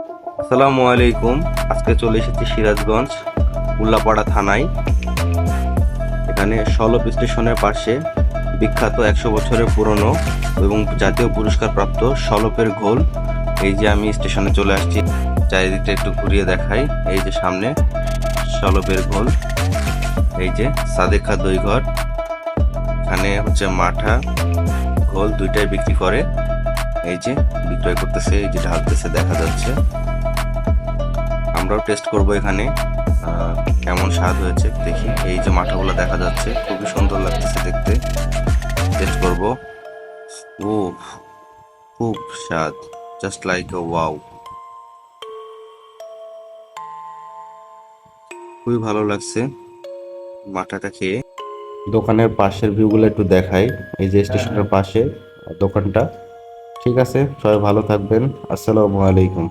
আসসালামু আলাইকুম। আজকে চলে এসেছি সিরাজগঞ্জ উল্লাপাড়া থানায়। এখানে সলপ স্টেশনের পাশে বিখ্যাত 100 বছরের পুরনো এবং জাতীয় পুরস্কার প্রাপ্ত সলপের ঘোল। এই যে আমি স্টেশনে চলে আসছি, চারিদিকটা একটু ঘুরিয়ে দেখাই। এই যে সামনে সলপের ঘোল, এই যে সাদেকা দইঘর। এখানে হচ্ছে মাঠা ঘোল দুইটাই বিক্রি করে। এই যে বিক্রয় করতেছে, এই যে ঢালতেছে দেখা যাচ্ছে। আমরাও টেস্ট করব এখানে কেমন স্বাদ হয়েছে দেখি। এই যে মাঠাগুলো দেখা যাচ্ছে, খুবই সুন্দর লাগতেছে দেখতে। টেস্ট করব। ও, খুব স্বাদ, জাস্ট লাইক এ ওয়াও। খুবই ভালো লাগছে মাঠাটা খেয়ে। দোকানের পাশের ভিউগুলো একটু দেখাই। এই যে স্টেশনের পাশে দোকানটা। ঠিক আছে, সবাই ভালো থাকবেন। আসসালামু আলাইকুম।